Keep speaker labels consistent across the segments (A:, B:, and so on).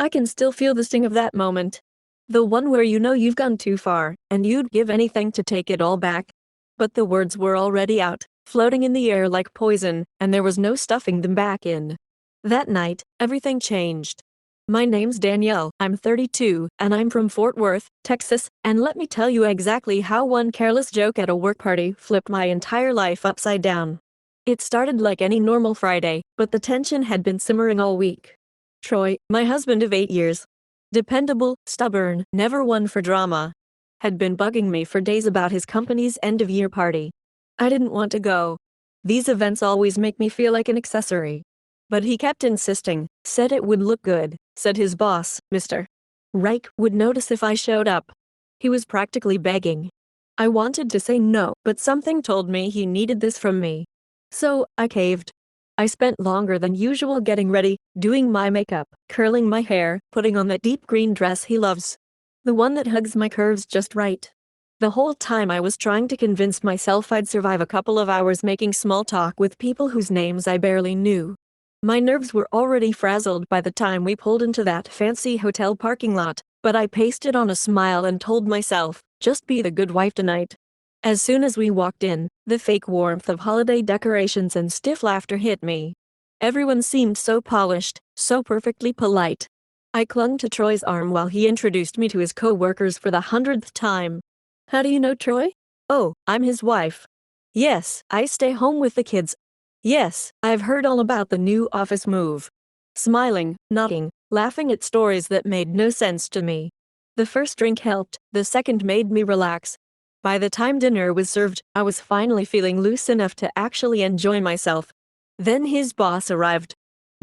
A: I can still feel the sting of that moment. The one where you know you've gone too far, and you'd give anything to take it all back. But the words were already out, floating in the air like poison, and there was no stuffing them back in. That night, everything changed. My name's Danielle, I'm 32, and I'm from Fort Worth, Texas, and let me tell you exactly how one careless joke at a work party flipped my entire life upside down. It started like any normal Friday, but the tension had been simmering all week. Troy, my husband of 8 years, dependable, stubborn, never one for drama, had been bugging me for days about his company's end-of-year party. I didn't want to go. These events always make me feel like an accessory. But he kept insisting, said it would look good, said his boss, Mr. Reich, would notice if I showed up. He was practically begging. I wanted to say no, but something told me he needed this from me. So, I caved. I spent longer than usual getting ready, doing my makeup, curling my hair, putting on that deep green dress he loves. The one that hugs my curves just right. The whole time I was trying to convince myself I'd survive a couple of hours making small talk with people whose names I barely knew. My nerves were already frazzled by the time we pulled into that fancy hotel parking lot, but I pasted on a smile and told myself, just be the good wife tonight. As soon as we walked in, the fake warmth of holiday decorations and stiff laughter hit me. Everyone seemed so polished, so perfectly polite. I clung to Troy's arm while he introduced me to his co-workers for the 100th time. How do you know Troy? Oh, I'm his wife. Yes, I stay home with the kids. Yes, I've heard all about the new office move. Smiling, nodding, laughing at stories that made no sense to me. The first drink helped, the second made me relax. By the time dinner was served, I was finally feeling loose enough to actually enjoy myself. Then his boss arrived.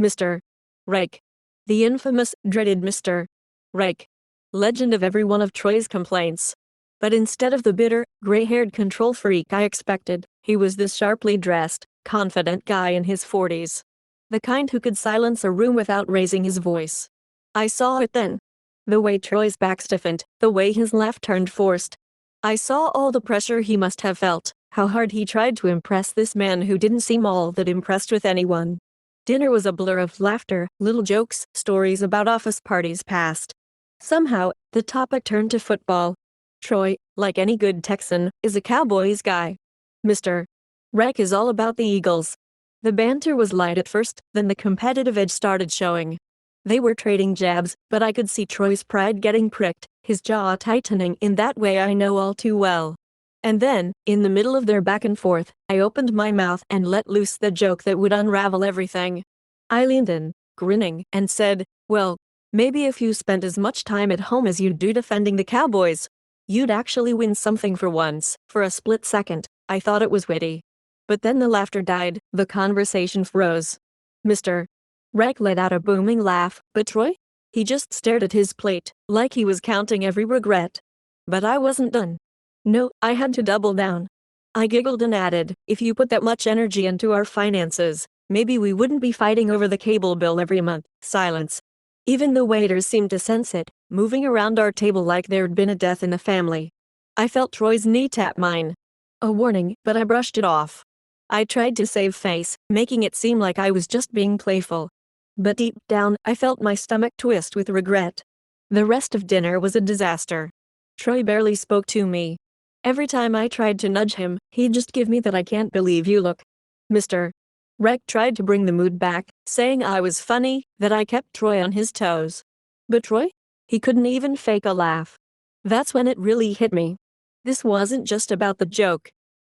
A: Mr. Reich. The infamous, dreaded Mr. Reich. Legend of every one of Troy's complaints. But instead of the bitter, gray-haired control freak I expected, he was this sharply dressed, confident guy in his 40s. The kind who could silence a room without raising his voice. I saw it then. The way Troy's back stiffened, the way his laugh turned forced. I saw all the pressure he must have felt, how hard he tried to impress this man who didn't seem all that impressed with anyone. Dinner was a blur of laughter, little jokes, stories about office parties past. Somehow, the topic turned to football. Troy, like any good Texan, is a Cowboys guy. Mr. Reich is all about the Eagles. The banter was light at first, then the competitive edge started showing. They were trading jabs, but I could see Troy's pride getting pricked, his jaw tightening in that way I know all too well. And then, in the middle of their back and forth, I opened my mouth and let loose the joke that would unravel everything. I leaned in, grinning, and said, well, maybe if you spent as much time at home as you do defending the Cowboys, you'd actually win something for once. For a split second, I thought it was witty. But then the laughter died, the conversation froze. Mr. Reich let out a booming laugh, but Troy? He just stared at his plate, like he was counting every regret. But I wasn't done. No, I had to double down. I giggled and added, if you put that much energy into our finances, maybe we wouldn't be fighting over the cable bill every month. Silence. Even the waiters seemed to sense it, moving around our table like there'd been a death in the family. I felt Troy's knee tap mine. A warning, but I brushed it off. I tried to save face, making it seem like I was just being playful. But deep down, I felt my stomach twist with regret. The rest of dinner was a disaster. Troy barely spoke to me. Every time I tried to nudge him, he'd just give me that I can't believe you look. Mr. Reich tried to bring the mood back, saying I was funny, that I kept Troy on his toes. But Troy? He couldn't even fake a laugh. That's when it really hit me. This wasn't just about the joke.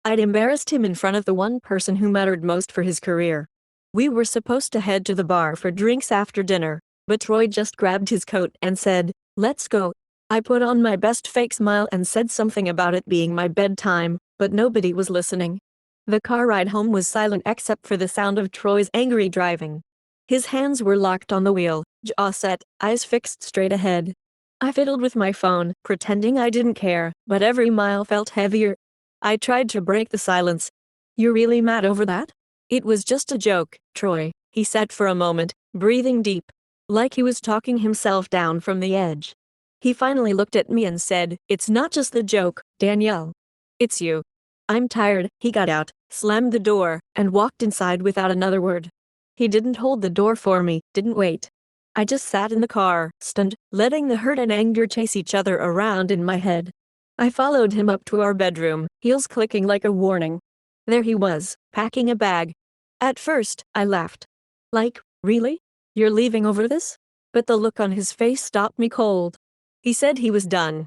A: I'd embarrassed him in front of the one person who mattered most for his career. We were supposed to head to the bar for drinks after dinner, but Troy just grabbed his coat and said, let's go. I put on my best fake smile and said something about it being my bedtime, but nobody was listening. The car ride home was silent except for the sound of Troy's angry driving. His hands were locked on the wheel, jaw set, eyes fixed straight ahead. I fiddled with my phone, pretending I didn't care, but every mile felt heavier. I tried to break the silence. You're really mad over that? It was just a joke, Troy, he said for a moment, breathing deep, like he was talking himself down from the edge. He finally looked at me and said, it's not just the joke, Danielle. It's you. I'm tired. He got out, slammed the door, and walked inside without another word. He didn't hold the door for me, didn't wait. I just sat in the car, stunned, letting the hurt and anger chase each other around in my head. I followed him up to our bedroom, heels clicking like a warning. There he was, packing a bag. At first, I laughed. Like, really? You're leaving over this? But the look on his face stopped me cold. He said he was done.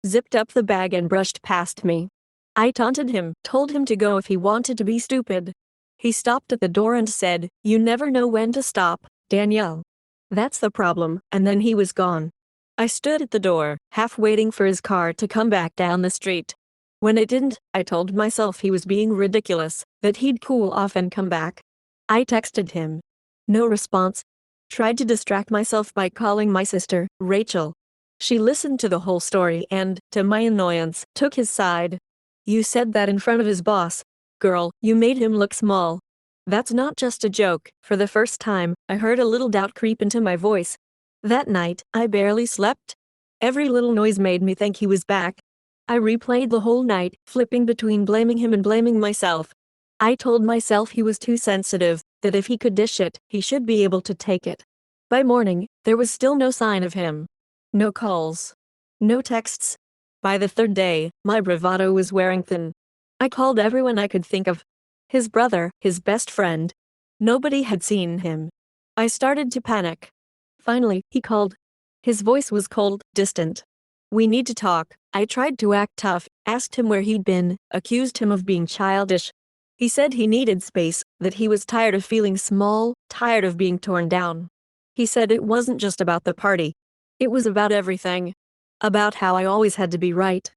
A: Zipped up the bag and brushed past me. I taunted him, told him to go if he wanted to be stupid. He stopped at the door and said, "You never know when to stop, Danielle." That's the problem, and then he was gone. I stood at the door, half waiting for his car to come back down the street. When it didn't, I told myself he was being ridiculous, that he'd cool off and come back. I texted him. No response. Tried to distract myself by calling my sister, Rachel. She listened to the whole story and, to my annoyance, took his side. "You said that in front of his boss. Girl, you made him look small." That's not just a joke. For the first time, I heard a little doubt creep into my voice. That night, I barely slept. Every little noise made me think he was back. I replayed the whole night, flipping between blaming him and blaming myself. I told myself he was too sensitive, that if he could dish it, he should be able to take it. By morning, there was still no sign of him. No calls. No texts. By the third day, my bravado was wearing thin. I called everyone I could think of. His brother, his best friend. Nobody had seen him. I started to panic. Finally, he called. His voice was cold, distant. "We need to talk." I tried to act tough, asked him where he'd been, accused him of being childish. He said he needed space, that he was tired of feeling small, tired of being torn down. He said it wasn't just about the party. It was about everything. About how I always had to be right.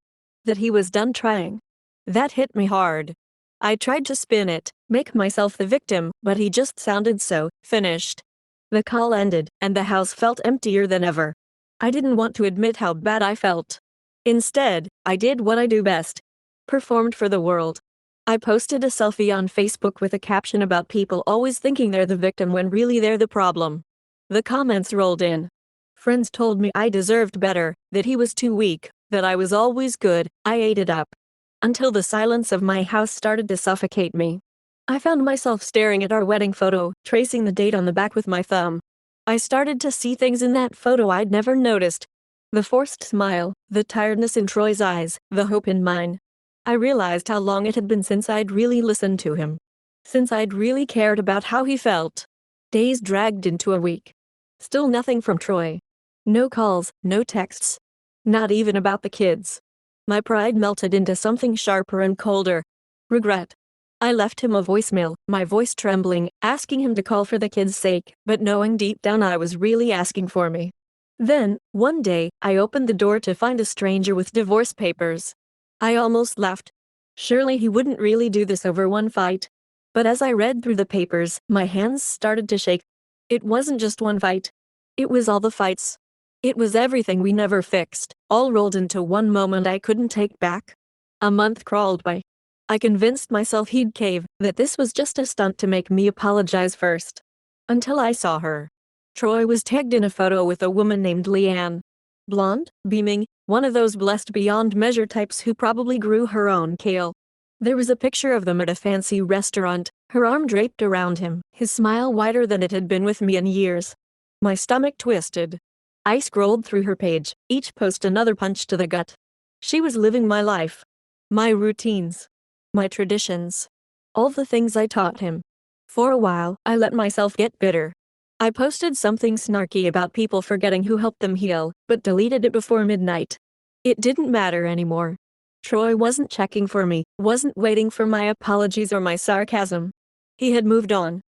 A: That he was done trying. That hit me hard. I tried to spin it, make myself the victim, but he just sounded so finished. The call ended, and the house felt emptier than ever. I didn't want to admit how bad I felt. Instead, I did what I do best. Performed for the world. I posted a selfie on Facebook with a caption about people always thinking they're the victim when really they're the problem. The comments rolled in. Friends told me I deserved better, that he was too weak, that I was always good. I ate it up. Until the silence of my house started to suffocate me. I found myself staring at our wedding photo, tracing the date on the back with my thumb. I started to see things in that photo I'd never noticed. The forced smile, the tiredness in Troy's eyes, the hope in mine. I realized how long it had been since I'd really listened to him. Since I'd really cared about how he felt. Days dragged into a week. Still nothing from Troy. No calls, no texts. Not even about the kids. My pride melted into something sharper and colder. Regret. I left him a voicemail, my voice trembling, asking him to call for the kids' sake, but knowing deep down I was really asking for me. Then, one day, I opened the door to find a stranger with divorce papers. I almost laughed. Surely he wouldn't really do this over one fight. But as I read through the papers, my hands started to shake. It wasn't just one fight. It was all the fights. It was everything we never fixed, all rolled into one moment I couldn't take back. A month crawled by. I convinced myself he'd cave, that this was just a stunt to make me apologize first. Until I saw her. Troy was tagged in a photo with a woman named Leanne. Blonde, beaming, one of those blessed beyond measure types who probably grew her own kale. There was a picture of them at a fancy restaurant, her arm draped around him, his smile wider than it had been with me in years. My stomach twisted. I scrolled through her page, each post another punch to the gut. She was living my life. My routines. My traditions. All the things I taught him. For a while, I let myself get bitter. I posted something snarky about people forgetting who helped them heal, but deleted it before midnight. It didn't matter anymore. Troy wasn't checking for me, wasn't waiting for my apologies or my sarcasm. He had moved on.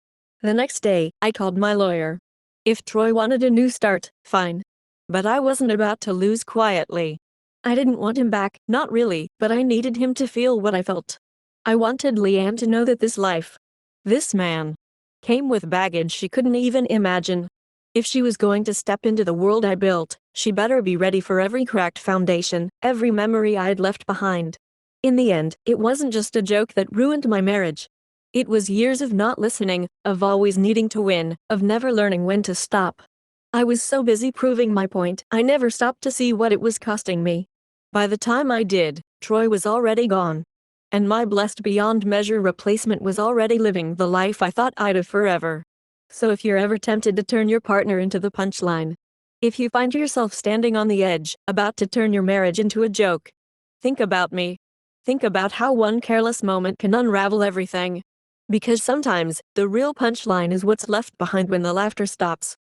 A: The next day, I called my lawyer. If Troy wanted a new start, fine. But I wasn't about to lose quietly. I didn't want him back, not really, but I needed him to feel what I felt. I wanted Leanne to know that this life, this man, came with baggage she couldn't even imagine. If she was going to step into the world I built, she better be ready for every cracked foundation, every memory I'd left behind. In the end, it wasn't just a joke that ruined my marriage. It was years of not listening, of always needing to win, of never learning when to stop. I was so busy proving my point, I never stopped to see what it was costing me. By the time I did, Troy was already gone. And my blessed beyond measure replacement was already living the life I thought I'd have forever. So if you're ever tempted to turn your partner into the punchline, if you find yourself standing on the edge, about to turn your marriage into a joke, think about me. Think about how one careless moment can unravel everything. Because sometimes, the real punchline is what's left behind when the laughter stops.